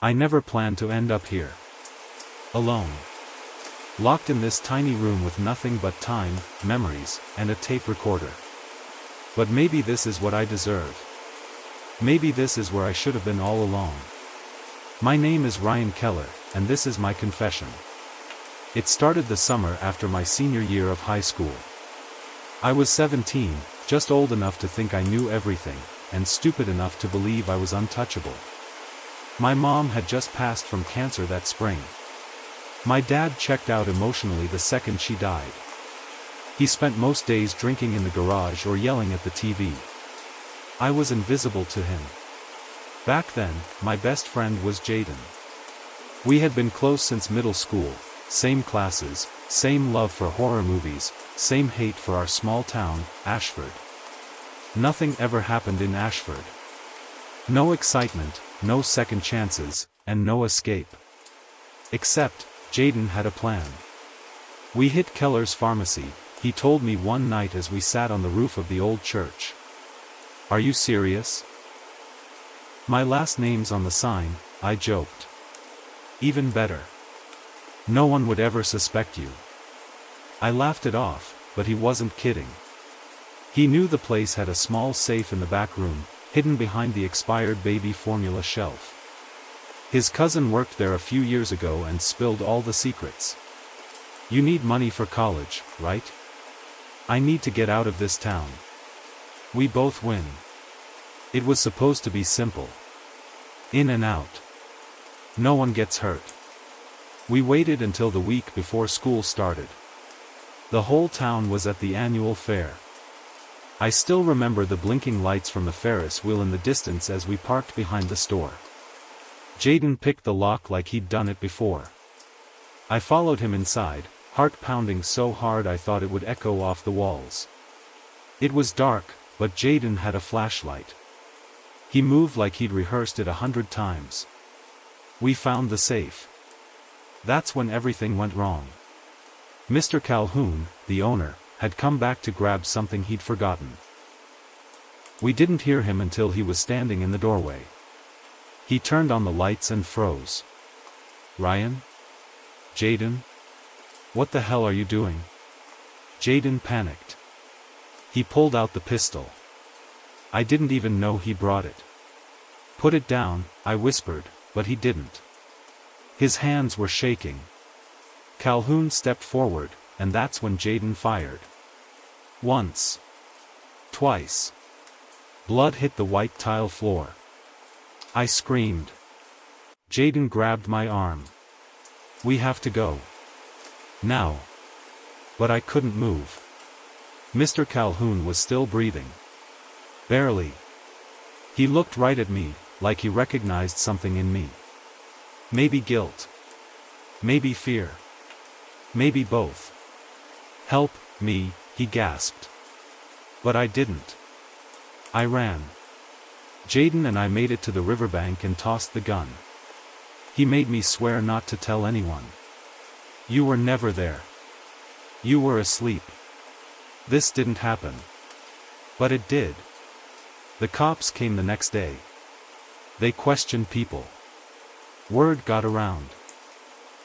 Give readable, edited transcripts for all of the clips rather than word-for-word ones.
I never planned to end up here. Alone. Locked in this tiny room with nothing but time, memories, and a tape recorder. But maybe this is what I deserve. Maybe this is where I should have been all along. My name is Ryan Keller, and this is my confession. It started the summer after my senior year of high school. I was 17, just old enough to think I knew everything, and stupid enough to believe I was untouchable. My mom had just passed from cancer that spring. My dad checked out emotionally the second she died. He spent most days drinking in the garage or yelling at the TV. I was invisible to him. Back then, my best friend was Jaden. We had been close since middle school, same classes, same love for horror movies, same hate for our small town, Ashford. Nothing ever happened in Ashford. No excitement, no second chances, and no escape. Except, Jaden had a plan. We hit Keller's pharmacy, he told me one night as we sat on the roof of the old church. Are you serious? My last name's on the sign, I joked. Even better. No one would ever suspect you. I laughed it off, but he wasn't kidding. He knew the place had a small safe in the back room, hidden behind the expired baby formula shelf. His cousin worked there a few years ago and spilled all the secrets. You need money for college, right? I need to get out of this town. We both win. It was supposed to be simple. In and out. No one gets hurt. We waited until the week before school started. The whole town was at the annual fair. I still remember the blinking lights from the Ferris wheel in the distance as we parked behind the store. Jaden picked the lock like he'd done it before. I followed him inside, heart pounding so hard I thought it would echo off the walls. It was dark, but Jaden had a flashlight. He moved like he'd rehearsed it 100 times. We found the safe. That's when everything went wrong. Mr. Calhoun, the owner, had come back to grab something he'd forgotten. We didn't hear him until he was standing in the doorway. He turned on the lights and froze. Ryan? Jaden? What the hell are you doing? Jaden panicked. He pulled out the pistol. I didn't even know he brought it. Put it down, I whispered, but he didn't. His hands were shaking. Calhoun stepped forward, and that's when Jaden fired. Once. Twice. Blood hit the white tile floor. I screamed. Jaden grabbed my arm. We have to go. Now. But I couldn't move. Mr. Calhoun was still breathing. Barely. He looked right at me, like he recognized something in me. Maybe guilt. Maybe fear. Maybe both. Help me, he gasped. But I didn't. I ran. Jaden and I made it to the riverbank and tossed the gun. He made me swear not to tell anyone. You were never there. You were asleep. This didn't happen. But it did. The cops came the next day. They questioned people. Word got around.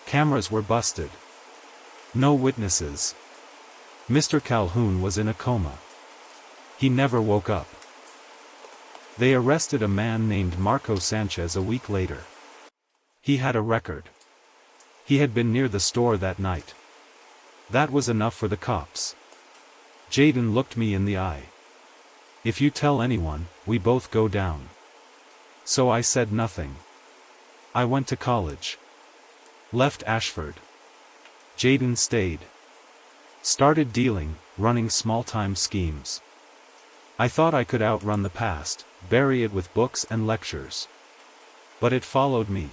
Cameras were busted. No witnesses. Mr. Calhoun was in a coma. He never woke up. They arrested a man named Marco Sanchez a week later. He had a record. He had been near the store that night. That was enough for the cops. Jaden looked me in the eye. If you tell anyone, we both go down. So I said nothing. I went to college. Left Ashford. Jaden stayed. Started dealing, running small-time schemes. I thought I could outrun the past, bury it with books and lectures. But it followed me.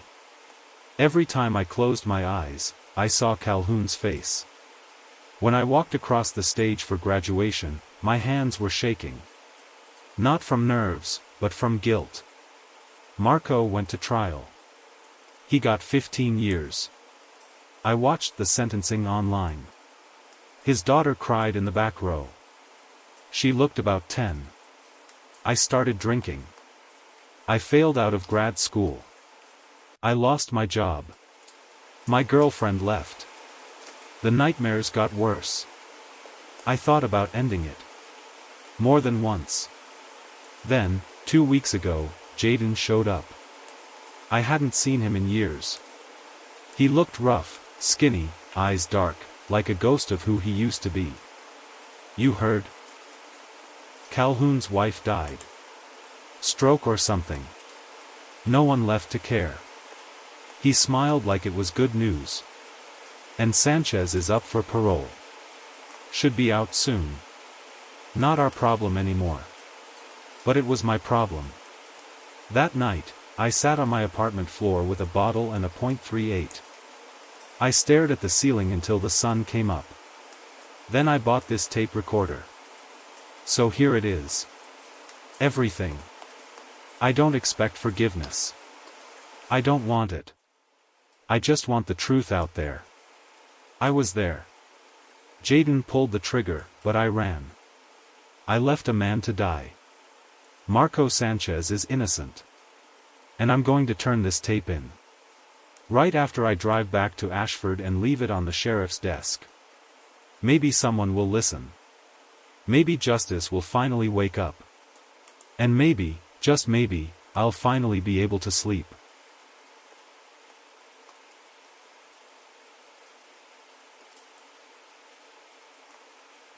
Every time I closed my eyes, I saw Calhoun's face. When I walked across the stage for graduation, my hands were shaking. Not from nerves, but from guilt. Marco went to trial. He got 15 years. I watched the sentencing online. His daughter cried in the back row. She looked about 10. I started drinking. I failed out of grad school. I lost my job. My girlfriend left. The nightmares got worse. I thought about ending it. More than once. Then, 2 weeks ago, Jaden showed up. I hadn't seen him in years. He looked rough, skinny, eyes dark, like a ghost of who he used to be. You heard? Calhoun's wife died. Stroke or something. No one left to care. He smiled like it was good news. And Sanchez is up for parole. Should be out soon. Not our problem anymore. But it was my problem. That night, I sat on my apartment floor with a bottle and a .38. I stared at the ceiling until the sun came up. Then I bought this tape recorder. So here it is. Everything. I don't expect forgiveness. I don't want it. I just want the truth out there. I was there. Jaden pulled the trigger, but I ran. I left a man to die. Marco Sanchez is innocent. And I'm going to turn this tape in. Right after I drive back to Ashford and leave it on the sheriff's desk. Maybe someone will listen. Maybe justice will finally wake up. And maybe, just maybe, I'll finally be able to sleep.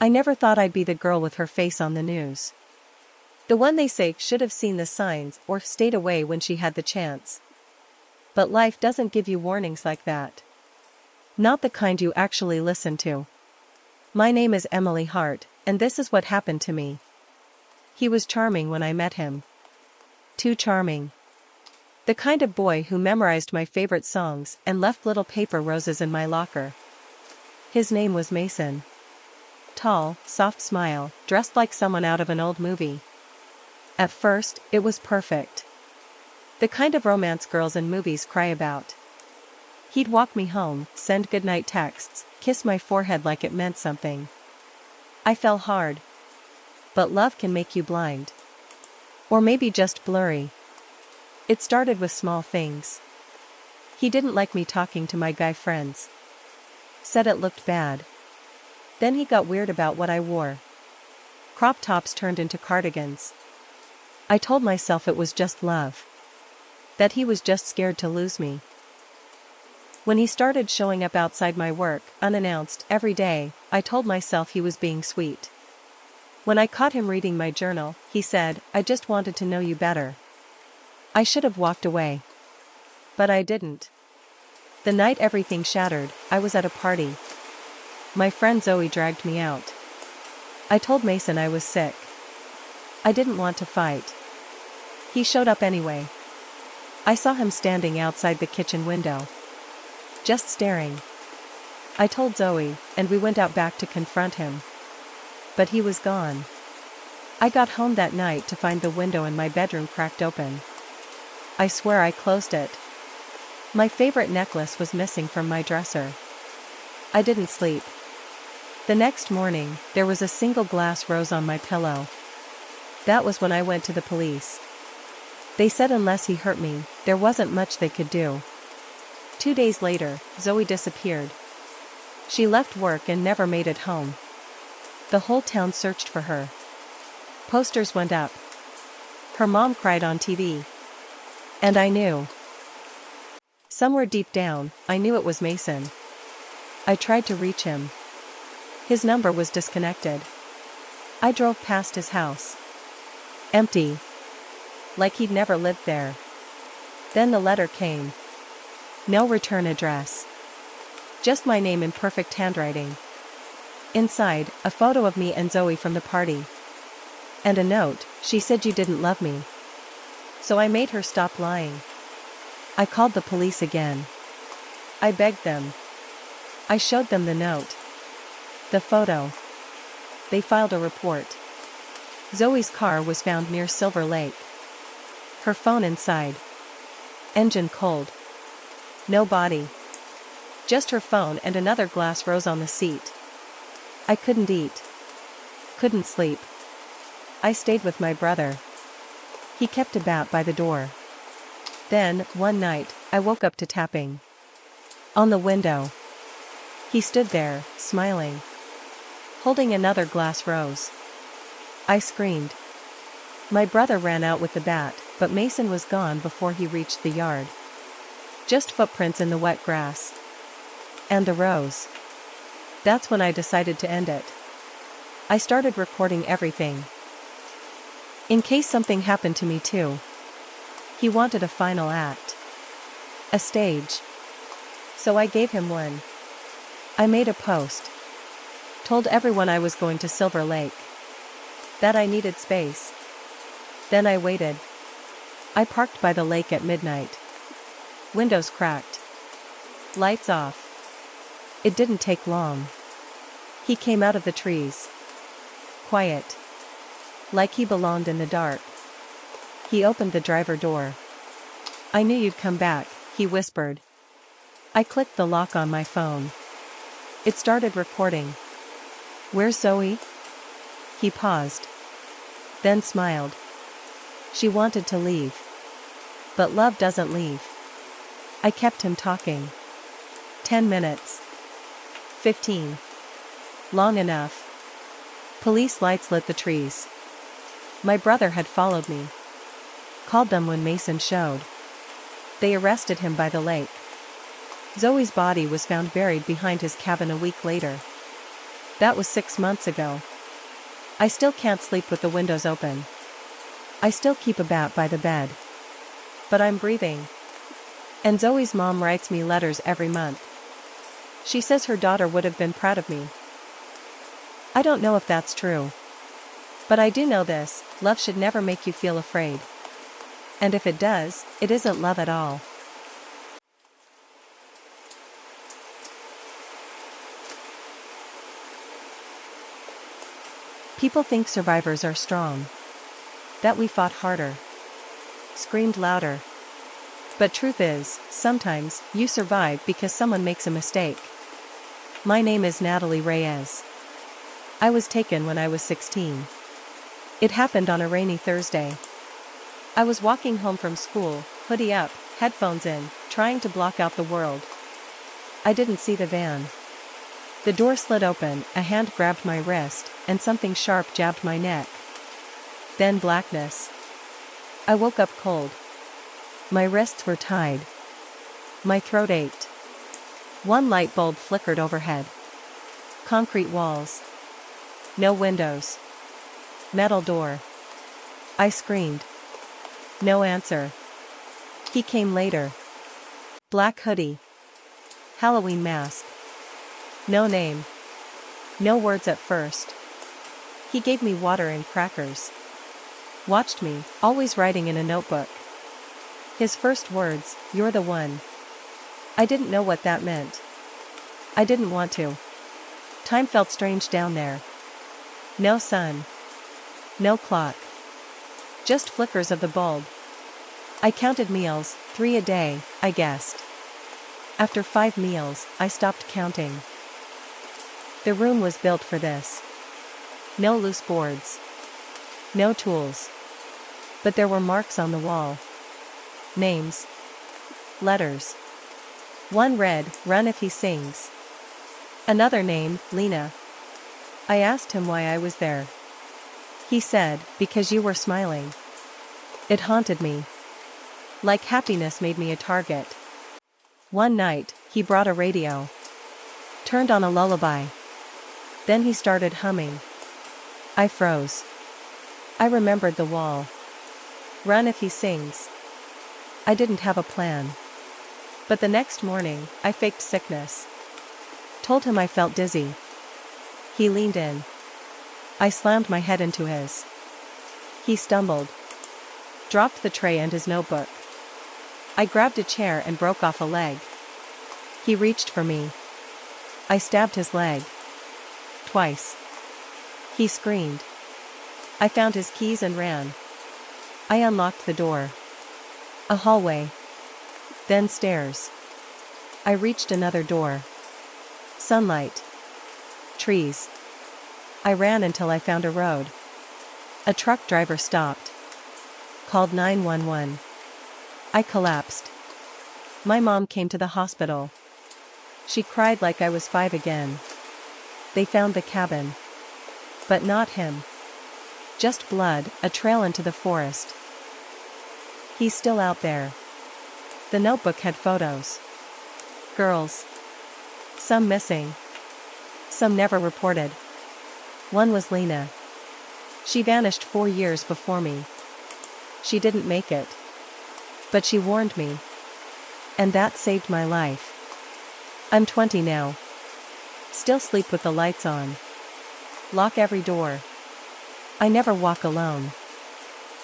I never thought I'd be the girl with her face on the news. The one they say should have seen the signs or stayed away when she had the chance. But life doesn't give you warnings like that. Not the kind you actually listen to. My name is Emily Hart, and this is what happened to me. He was charming when I met him. Too charming. The kind of boy who memorized my favorite songs and left little paper roses in my locker. His name was Mason. Tall, soft smile, dressed like someone out of an old movie. At first, it was perfect. The kind of romance girls in movies cry about. He'd walk me home, send goodnight texts, kiss my forehead like it meant something. I fell hard. But love can make you blind. Or maybe just blurry. It started with small things. He didn't like me talking to my guy friends. Said it looked bad. Then he got weird about what I wore. Crop tops turned into cardigans. I told myself it was just love. That he was just scared to lose me. When he started showing up outside my work, unannounced, every day, I told myself he was being sweet. When I caught him reading my journal, he said, "I just wanted to know you better." I should have walked away. But I didn't. The night everything shattered, I was at a party. My friend Zoe dragged me out. I told Mason I was sick. I didn't want to fight. He showed up anyway. I saw him standing outside the kitchen window. Just staring. I told Zoe, and we went out back to confront him. But he was gone. I got home that night to find the window in my bedroom cracked open. I swear I closed it. My favorite necklace was missing from my dresser. I didn't sleep. The next morning, there was a single glass rose on my pillow. That was when I went to the police. They said unless he hurt me, there wasn't much they could do. 2 days later, Zoe disappeared. She left work and never made it home. The whole town searched for her. Posters went up. Her mom cried on TV. And I knew. Somewhere deep down, I knew it was Mason. I tried to reach him. His number was disconnected. I drove past his house. Empty. Like he'd never lived there. Then the letter came. No return address. Just my name in perfect handwriting. Inside, a photo of me and Zoe from the party. And a note, she said you didn't love me. So I made her stop lying. I called the police again. I begged them. I showed them the note. The photo. They filed a report. Zoe's car was found near Silver Lake. Her phone inside. Engine cold. No body. Just her phone and another glass rose on the seat. I couldn't eat. Couldn't sleep. I stayed with my brother. He kept about by the door. Then, one night, I woke up to tapping on the window. He stood there, smiling, holding another glass rose. I screamed. My brother ran out with the bat, but Mason was gone before he reached the yard. Just footprints in the wet grass. And the rose. That's when I decided to end it. I started recording everything. In case something happened to me too. He wanted a final act. A stage. So I gave him one. I made a post. Told everyone I was going to Silver Lake. That I needed space. Then I waited. I parked by the lake at midnight. Windows cracked. Lights off. It didn't take long. He came out of the trees. Quiet. Like he belonged in the dark. He opened the driver door. I knew you'd come back, he whispered. I clicked the lock on my phone. It started recording. Where's Zoe? He paused. Then smiled. She wanted to leave. But love doesn't leave. I kept him talking. 10 minutes. 15. Long enough. Police lights lit the trees. My brother had followed me. Called them when Mason showed. They arrested him by the lake. Zoe's body was found buried behind his cabin a week later. That was 6 months ago. I still can't sleep with the windows open. I still keep a bat by the bed. But I'm breathing. And Zoe's mom writes me letters every month. She says her daughter would have been proud of me. I don't know if that's true. But I do know this: love should never make you feel afraid. And if it does, it isn't love at all. People think survivors are strong. That we fought harder. Screamed louder. But truth is, sometimes, you survive because someone makes a mistake. My name is Natalie Reyes. I was taken when I was 16. It happened on a rainy Thursday. I was walking home from school, hoodie up, headphones in, trying to block out the world. I didn't see the van. The door slid open, a hand grabbed my wrist, and something sharp jabbed my neck. Then blackness. I woke up cold. My wrists were tied. My throat ached. One light bulb flickered overhead. Concrete walls. No windows. Metal door. I screamed. No answer. He came later. Black hoodie. Halloween mask. No name. No words at first. He gave me water and crackers. Watched me, always writing in a notebook. His first words, "You're the one." I didn't know what that meant. I didn't want to. Time felt strange down there. No sun. No clock. Just flickers of the bulb. I counted meals, 3 a day, I guessed. After 5 meals, I stopped counting. The room was built for this. No loose boards. No tools. But there were marks on the wall. Names. Letters. One read, "Run if he sings." Another name, Lena. I asked him why I was there. He said, "Because you were smiling." It haunted me. Like happiness made me a target. One night, he brought a radio. Turned on a lullaby. Then he started humming. I froze. I remembered the wall. Run if he sings. I didn't have a plan. But the next morning, I faked sickness. Told him I felt dizzy. He leaned in. I slammed my head into his. He stumbled. Dropped the tray and his notebook. I grabbed a chair and broke off a leg. He reached for me. I stabbed his leg. Twice. He screamed. I found his keys and ran. I unlocked the door. A hallway. Then stairs. I reached another door. Sunlight. Trees. I ran until I found a road. A truck driver stopped. Called 911. I collapsed. My mom came to the hospital. She cried like I was 5 again. They found the cabin. But not him. Just blood, a trail into the forest. He's still out there. The notebook had photos. Girls. Some missing. Some never reported. One was Lena. She vanished 4 years before me. She didn't make it. But she warned me. And that saved my life. I'm 20 now. Still sleep with the lights on. Lock every door. I never walk alone.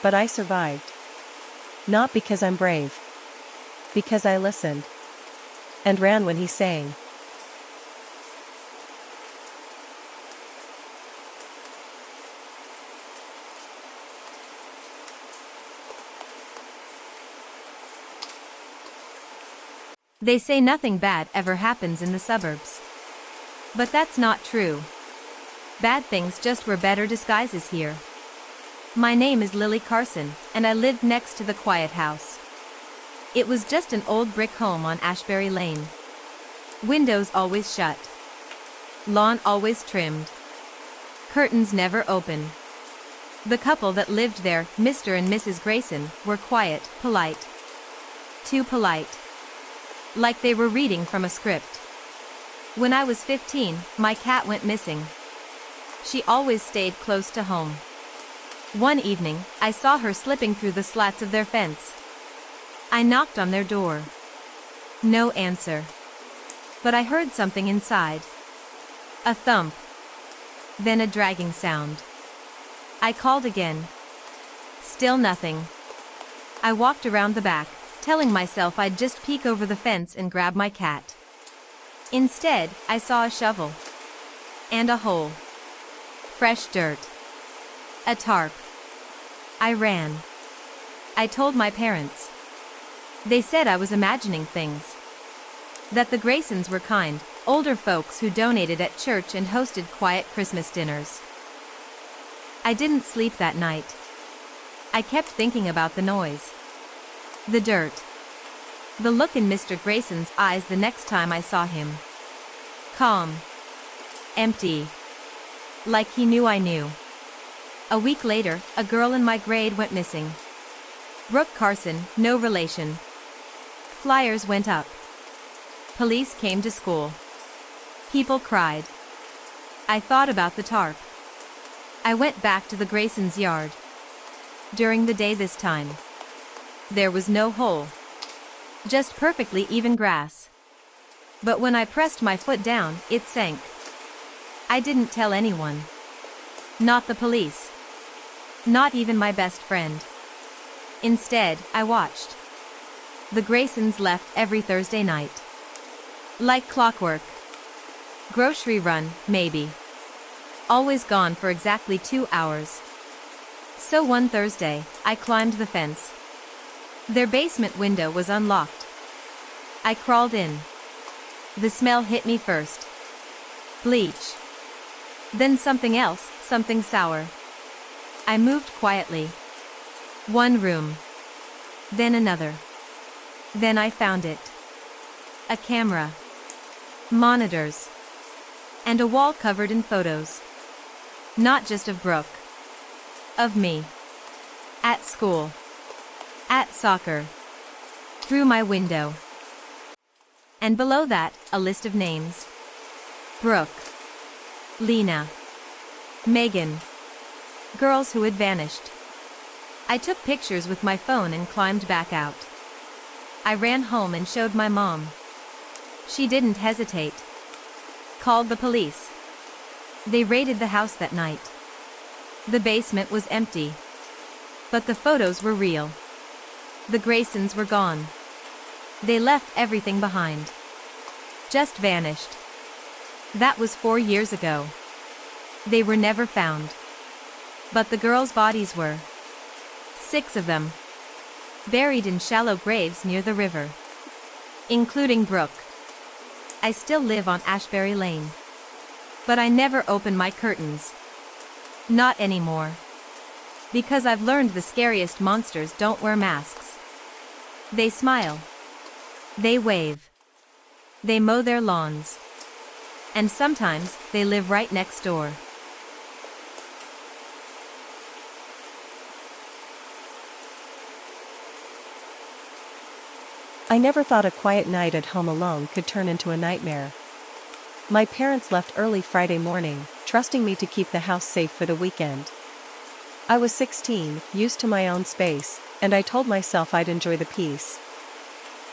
But I survived. Not because I'm brave. Because I listened. And ran when he sang. They say nothing bad ever happens in the suburbs. But that's not true. Bad things just wear better disguises here. My name is Lily Carson, and I lived next to the quiet house. It was just an old brick home on Ashbury Lane. Windows always shut. Lawn always trimmed. Curtains never open. The couple that lived there, Mr. and Mrs. Grayson, were quiet, polite. Too polite. Like they were reading from a script. When I was 15, my cat went missing. She always stayed close to home. One evening, I saw her slipping through the slats of their fence. I knocked on their door. No answer. But I heard something inside. A thump. Then a dragging sound. I called again. Still nothing. I walked around the back, telling myself I'd just peek over the fence and grab my cat. Instead, I saw a shovel. And a hole. Fresh dirt. A tarp. I ran. I told my parents. They said I was imagining things. That the Graysons were kind, older folks who donated at church and hosted quiet Christmas dinners. I didn't sleep that night. I kept thinking about the noise. The dirt. The look in Mr. Grayson's eyes the next time I saw him. Calm. Empty. Like he knew I knew. A week later, a girl in my grade went missing. Brooke Carson, no relation. Flyers went up. Police came to school. People cried. I thought about the tarp. I went back to the Graysons' yard. During the day this time. There was no hole. Just perfectly even grass. But when I pressed my foot down, it sank. I didn't tell anyone. Not the police. Not even my best friend. Instead, I watched. The Graysons left every Thursday night. Like clockwork. Grocery run, maybe. Always gone for exactly 2 hours. So one Thursday, I climbed the fence. Their basement window was unlocked. I crawled in. The smell hit me first. Bleach. Then something else, something sour. I moved quietly. One room. Then another. Then I found it. A camera. Monitors. And a wall covered in photos. Not just of Brooke. Of me. At school. At soccer. Through my window. And below that, a list of names. Brooke. Lena. Megan. Girls who had vanished. I took pictures with my phone and climbed back out. I ran home and showed my mom. She didn't hesitate. Called the police. They raided the house that night. The basement was empty. But the photos were real. The Graysons were gone. They left everything behind. Just vanished. That was 4 years ago. They were never found. But the girls' bodies were. 6 of them. Buried in shallow graves near the river. Including Brooke. I still live on Ashbury Lane. But I never open my curtains. Not anymore. Because I've learned the scariest monsters don't wear masks. They smile. They wave. They mow their lawns. And sometimes, they live right next door. I never thought a quiet night at home alone could turn into a nightmare. My parents left early Friday morning, trusting me to keep the house safe for the weekend. I was 16, used to my own space, and I told myself I'd enjoy the peace.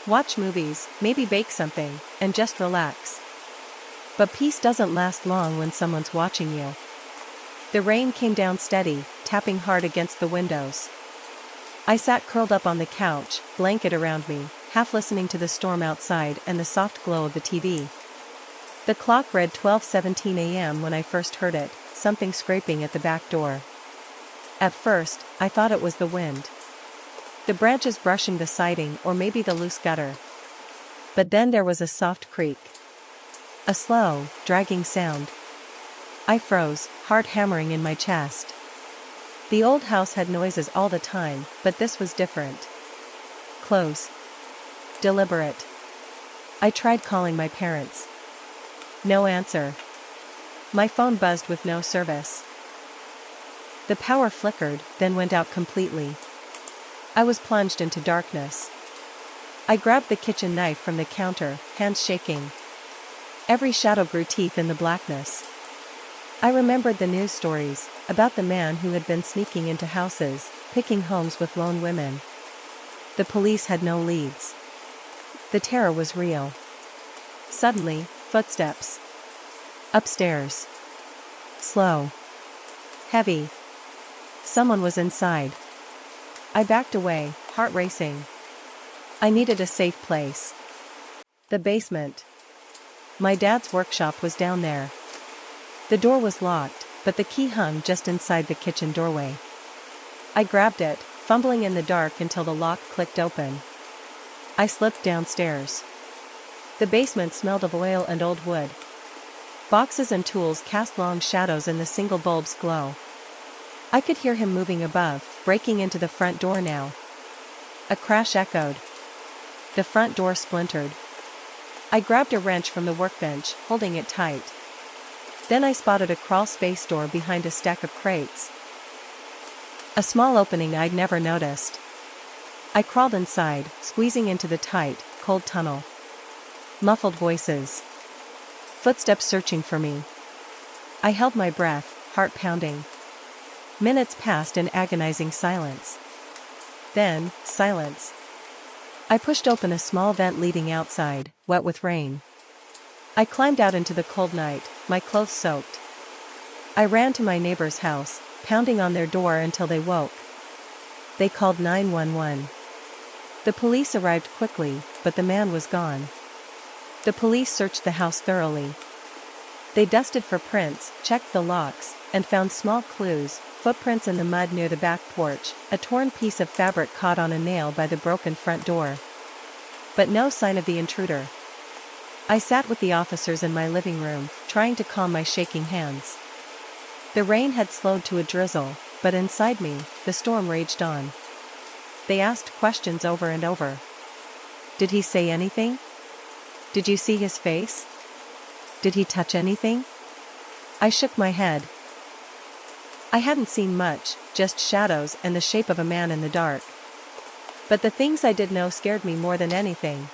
Watch movies, maybe bake something, and just relax. But peace doesn't last long when someone's watching you. The rain came down steady, tapping hard against the windows. I sat curled up on the couch, blanket around me, half listening to the storm outside and the soft glow of the TV. The clock read 12:17 a.m. when I first heard it, something scraping at the back door. At first, I thought it was the wind. The branches brushing the siding or maybe the loose gutter. But then there was a soft creak. A slow, dragging sound. I froze, heart hammering in my chest. The old house had noises all the time, but this was different. Close. Deliberate. I tried calling my parents. No answer. My phone buzzed with no service. The power flickered, then went out completely. I was plunged into darkness. I grabbed the kitchen knife from the counter, hands shaking. Every shadow grew teeth in the blackness. I remembered the news stories, about the man who had been sneaking into houses, picking homes with lone women. The police had no leads. The terror was real. Suddenly, footsteps. Upstairs. Slow. Heavy. Someone was inside. I backed away, heart racing. I needed a safe place. The basement. My dad's workshop was down there. The door was locked, but the key hung just inside the kitchen doorway. I grabbed it, fumbling in the dark until the lock clicked open. I slipped downstairs. The basement smelled of oil and old wood. Boxes and tools cast long shadows in the single bulb's glow. I could hear him moving above, breaking into the front door now. A crash echoed. The front door splintered. I grabbed a wrench from the workbench, holding it tight. Then I spotted a crawl space door behind a stack of crates. A small opening I'd never noticed. I crawled inside, squeezing into the tight, cold tunnel. Muffled voices. Footsteps searching for me. I held my breath, heart pounding. Minutes passed in agonizing silence. Then, silence. I pushed open a small vent leading outside, wet with rain. I climbed out into the cold night, my clothes soaked. I ran to my neighbor's house, pounding on their door until they woke. They called 911. The police arrived quickly, but the man was gone. The police searched the house thoroughly. They dusted for prints, checked the locks, and found small clues, footprints in the mud near the back porch, a torn piece of fabric caught on a nail by the broken front door. But no sign of the intruder. I sat with the officers in my living room, trying to calm my shaking hands. The rain had slowed to a drizzle, but inside me, the storm raged on. They asked questions over and over. Did he say anything? Did you see his face? Did he touch anything? I shook my head. I hadn't seen much, just shadows and the shape of a man in the dark. But the things I did know scared me more than anything.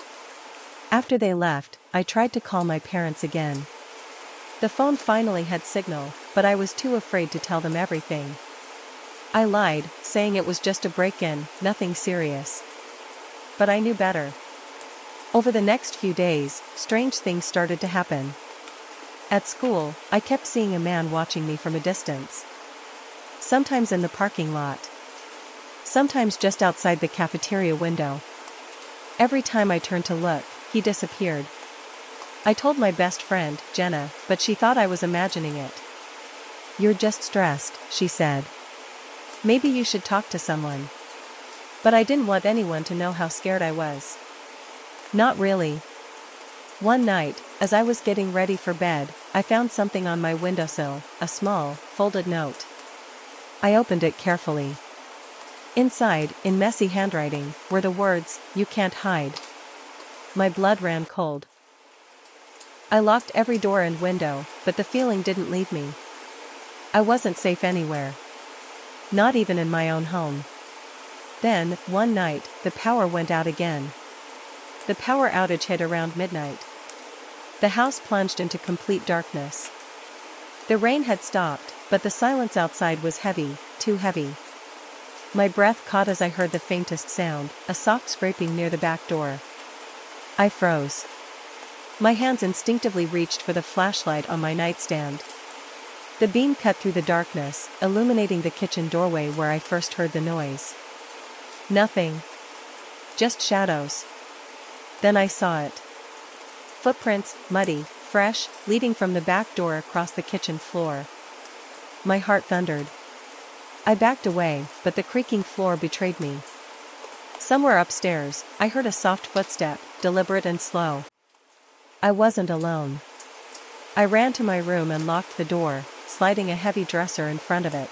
After they left, I tried to call my parents again. The phone finally had signal, but I was too afraid to tell them everything. I lied, saying it was just a break-in, nothing serious. But I knew better. Over the next few days, strange things started to happen. At school, I kept seeing a man watching me from a distance. Sometimes in the parking lot. Sometimes just outside the cafeteria window. Every time I turned to look, he disappeared. I told my best friend, Jenna, but she thought I was imagining it. "You're just stressed," she said. "Maybe you should talk to someone." But I didn't want anyone to know how scared I was. Not really. One night, as I was getting ready for bed, I found something on my windowsill, a small, folded note. I opened it carefully. Inside, in messy handwriting, were the words, "You can't hide." My blood ran cold. I locked every door and window, but the feeling didn't leave me. I wasn't safe anywhere. Not even in my own home. Then, one night, the power went out again. The power outage hit around midnight. The house plunged into complete darkness. The rain had stopped, but the silence outside was heavy, too heavy. My breath caught as I heard the faintest sound, a soft scraping near the back door. I froze. My hands instinctively reached for the flashlight on my nightstand. The beam cut through the darkness, illuminating the kitchen doorway where I first heard the noise. Nothing. Just shadows. Then I saw it. Footprints, muddy, fresh, leading from the back door across the kitchen floor. My heart thundered. I backed away, but the creaking floor betrayed me. Somewhere upstairs, I heard a soft footstep, deliberate and slow. I wasn't alone. I ran to my room and locked the door, sliding a heavy dresser in front of it.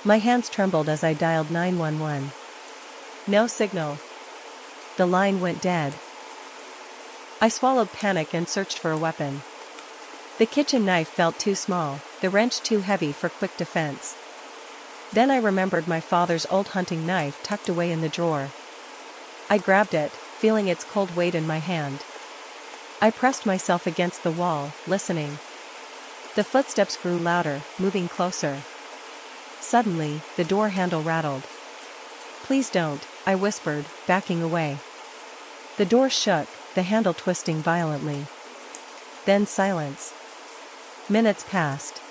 My hands trembled as I dialed 911. No signal. The line went dead. I swallowed panic and searched for a weapon. The kitchen knife felt too small, the wrench too heavy for quick defense. Then I remembered my father's old hunting knife tucked away in the drawer. I grabbed it, feeling its cold weight in my hand. I pressed myself against the wall, listening. The footsteps grew louder, moving closer. Suddenly, the door handle rattled. "Please don't," I whispered, backing away. The door shook, the handle twisting violently. Then silence. Minutes passed.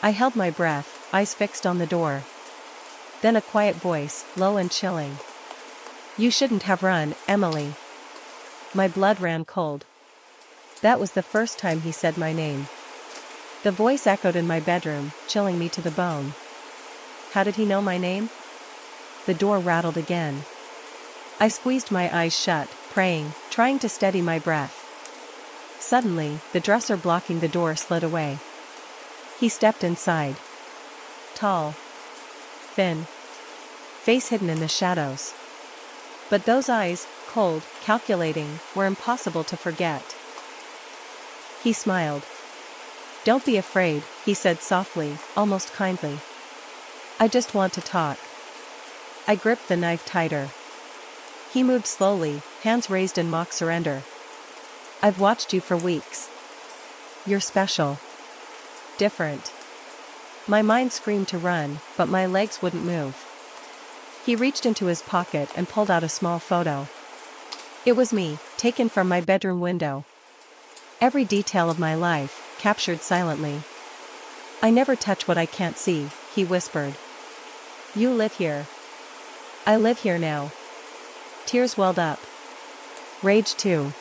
I held my breath, eyes fixed on the door. Then a quiet voice, low and chilling. "You shouldn't have run, Emily." My blood ran cold. That was the first time he said my name. The voice echoed in my bedroom, chilling me to the bone. How did he know my name? The door rattled again. I squeezed my eyes shut, praying, trying to steady my breath. Suddenly, the dresser blocking the door slid away. He stepped inside. Tall. Thin. Face hidden in the shadows. But those eyes, cold, calculating, were impossible to forget. He smiled. "Don't be afraid," he said softly, almost kindly. "I just want to talk." I gripped the knife tighter. He moved slowly, hands raised in mock surrender. "I've watched you for weeks. You're special. Different." My mind screamed to run, but my legs wouldn't move. He reached into his pocket and pulled out a small photo. It was me, taken from my bedroom window. Every detail of my life, captured silently. "I never touch what I can't see," he whispered. "You live here." "I live here now." Tears welled up. Rage too.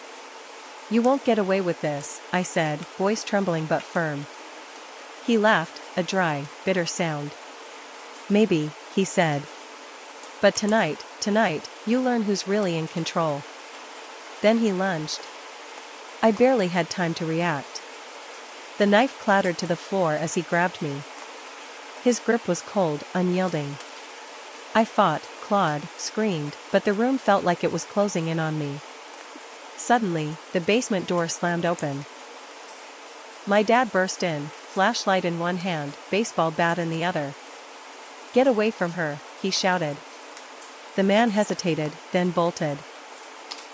"You won't get away with this," I said, voice trembling but firm. He laughed, a dry, bitter sound. "Maybe," he said. "But tonight, you learn who's really in control." Then he lunged. I barely had time to react. The knife clattered to the floor as he grabbed me. His grip was cold, unyielding. I fought, clawed, screamed, but the room felt like it was closing in on me. Suddenly, the basement door slammed open. My dad burst in, flashlight in one hand, baseball bat in the other. "Get away from her," he shouted. The man hesitated, then bolted.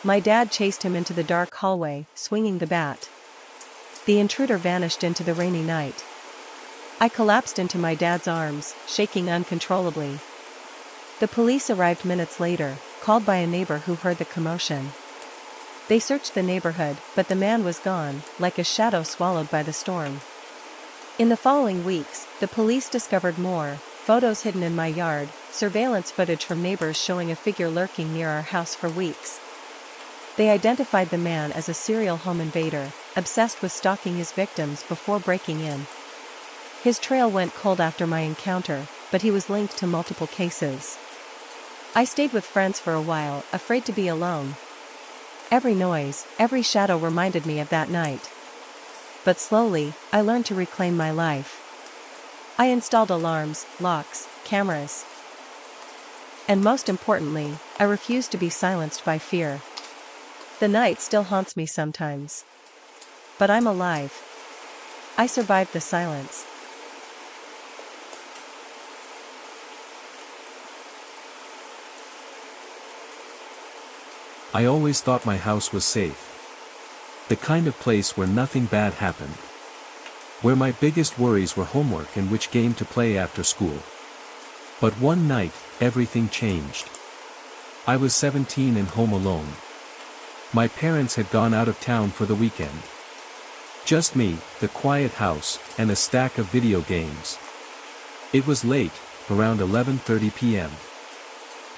My dad chased him into the dark hallway, swinging the bat. The intruder vanished into the rainy night. I collapsed into my dad's arms, shaking uncontrollably. The police arrived minutes later, called by a neighbor who heard the commotion. They searched the neighborhood, but the man was gone, like a shadow swallowed by the storm. In the following weeks, the police discovered more, photos hidden in my yard, surveillance footage from neighbors showing a figure lurking near our house for weeks. They identified the man as a serial home invader, obsessed with stalking his victims before breaking in. His trail went cold after my encounter, but he was linked to multiple cases. I stayed with friends for a while, afraid to be alone. Every noise, every shadow reminded me of that night. But slowly, I learned to reclaim my life. I installed alarms, locks, cameras. And most importantly, I refused to be silenced by fear. The night still haunts me sometimes. But I'm alive. I survived the silence. I always thought my house was safe. The kind of place where nothing bad happened. Where my biggest worries were homework and which game to play after school. But one night, everything changed. I was 17 and home alone. My parents had gone out of town for the weekend. Just me, the quiet house, and a stack of video games. It was late, around 11:30 p.m.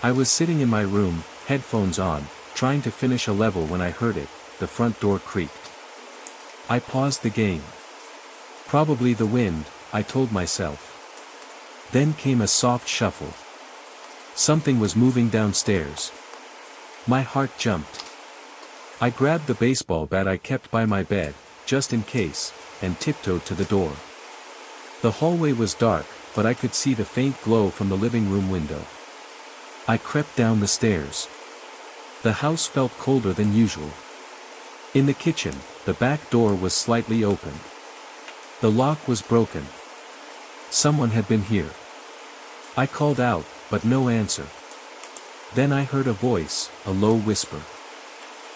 I was sitting in my room, headphones on, trying to finish a level when I heard it, the front door creaked. I paused the game. Probably the wind, I told myself. Then came a soft shuffle. Something was moving downstairs. My heart jumped. I grabbed the baseball bat I kept by my bed, just in case, and tiptoed to the door. The hallway was dark, but I could see the faint glow from the living room window. I crept down the stairs. The house felt colder than usual. In the kitchen, the back door was slightly open. The lock was broken. Someone had been here. I called out, but no answer. Then I heard a voice, a low whisper.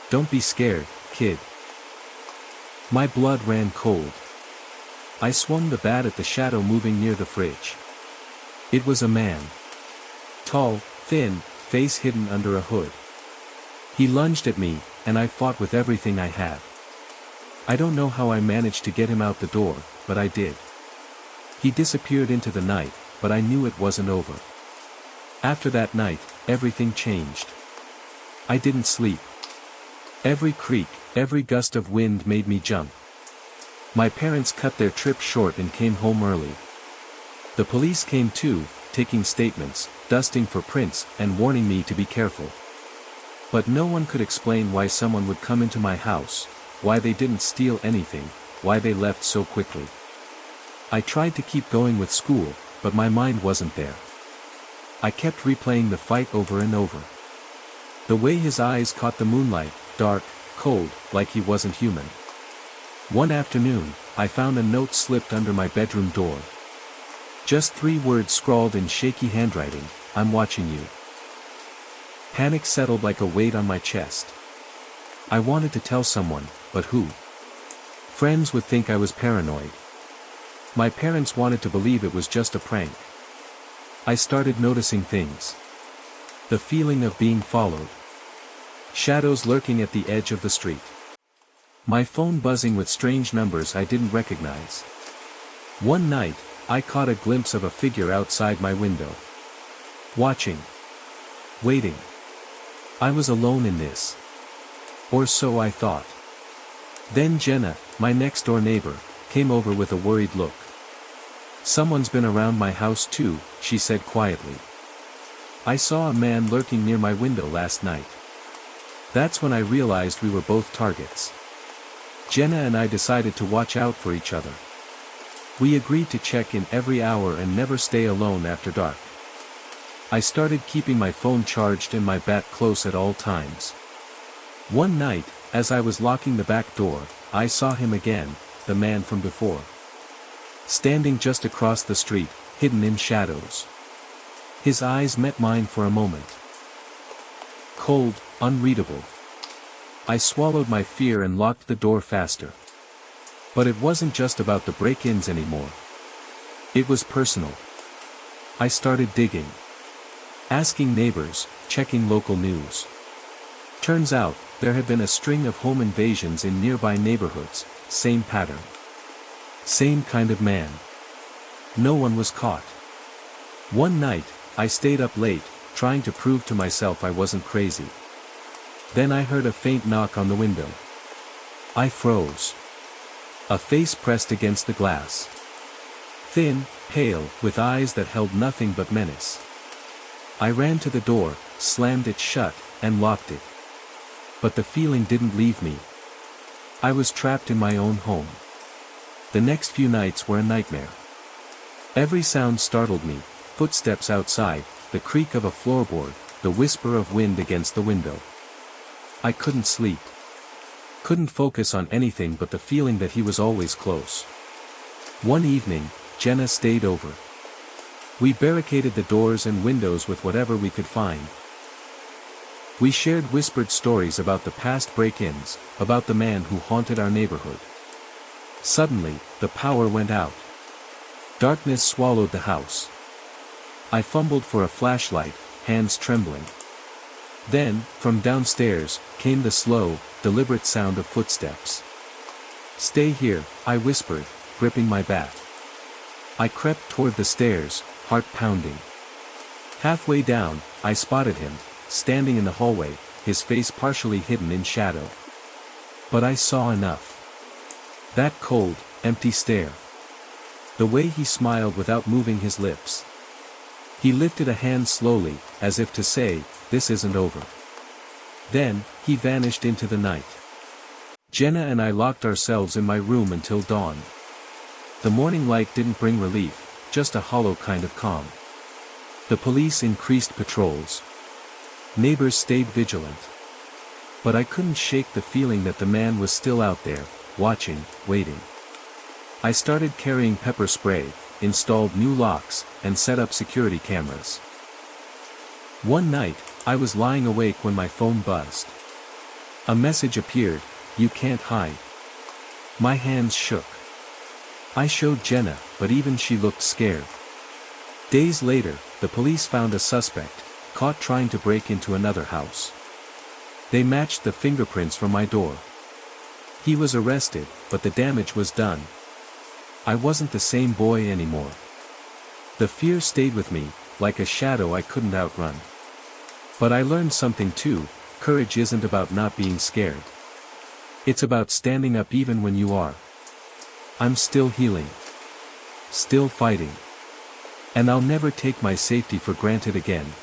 "Don't be scared, kid." My blood ran cold. I swung the bat at the shadow moving near the fridge. It was a man. Tall, thin, face hidden under a hood. He lunged at me, and I fought with everything I had. I don't know how I managed to get him out the door, but I did. He disappeared into the night, but I knew it wasn't over. After that night, everything changed. I didn't sleep. Every creak, every gust of wind made me jump. My parents cut their trip short and came home early. The police came too, taking statements, dusting for prints, and warning me to be careful. But no one could explain why someone would come into my house, why they didn't steal anything, why they left so quickly. I tried to keep going with school, but my mind wasn't there. I kept replaying the fight over and over. The way his eyes caught the moonlight, dark, cold, like he wasn't human. One afternoon, I found a note slipped under my bedroom door. Just 3 words scrawled in shaky handwriting, "I'm watching you." Panic settled like a weight on my chest. I wanted to tell someone, but who? Friends would think I was paranoid. My parents wanted to believe it was just a prank. I started noticing things. The feeling of being followed. Shadows lurking at the edge of the street. My phone buzzing with strange numbers I didn't recognize. One night, I caught a glimpse of a figure outside my window. Watching. Waiting. I was alone in this. Or so I thought. Then Jenna, my next-door neighbor, came over with a worried look. "Someone's been around my house too," she said quietly. "I saw a man lurking near my window last night." That's when I realized we were both targets. Jenna and I decided to watch out for each other. We agreed to check in every hour and never stay alone after dark. I started keeping my phone charged and my bat close at all times. One night, as I was locking the back door, I saw him again, the man from before. Standing just across the street, hidden in shadows. His eyes met mine for a moment. Cold, unreadable. I swallowed my fear and locked the door faster. But it wasn't just about the break-ins anymore. It was personal. I started digging. Asking neighbors, checking local news. Turns out, there had been a string of home invasions in nearby neighborhoods, same pattern. Same kind of man. No one was caught. One night, I stayed up late, trying to prove to myself I wasn't crazy. Then I heard a faint knock on the window. I froze. A face pressed against the glass. Thin, pale, with eyes that held nothing but menace. I ran to the door, slammed it shut, and locked it. But the feeling didn't leave me. I was trapped in my own home. The next few nights were a nightmare. Every sound startled me, footsteps outside, the creak of a floorboard, the whisper of wind against the window. I couldn't sleep. couldn't focus on anything but the feeling that he was always close. One evening, Jenna stayed over. We barricaded the doors and windows with whatever we could find. We shared whispered stories about the past break-ins, about the man who haunted our neighborhood. Suddenly, the power went out. Darkness swallowed the house. I fumbled for a flashlight, hands trembling. Then, from downstairs, came the slow, deliberate sound of footsteps. "Stay here," I whispered, gripping my bat. I crept toward the stairs, heart pounding. Halfway down, I spotted him, standing in the hallway, his face partially hidden in shadow. But I saw enough. That cold, empty stare. The way he smiled without moving his lips. He lifted a hand slowly, as if to say, "This isn't over." Then, he vanished into the night. Jenna and I locked ourselves in my room until dawn. The morning light didn't bring relief, just a hollow kind of calm. The police increased patrols. Neighbors stayed vigilant. But I couldn't shake the feeling that the man was still out there, watching, waiting. I started carrying pepper spray, installed new locks, and set up security cameras. One night, I was lying awake when my phone buzzed. A message appeared, "You can't hide." My hands shook. I showed Jenna, but even she looked scared. Days later, the police found a suspect, caught trying to break into another house. They matched the fingerprints from my door. He was arrested, but the damage was done. I wasn't the same boy anymore. The fear stayed with me, like a shadow I couldn't outrun. But I learned something too: courage isn't about not being scared. It's about standing up even when you are. I'm still healing. Still fighting. And I'll never take my safety for granted again.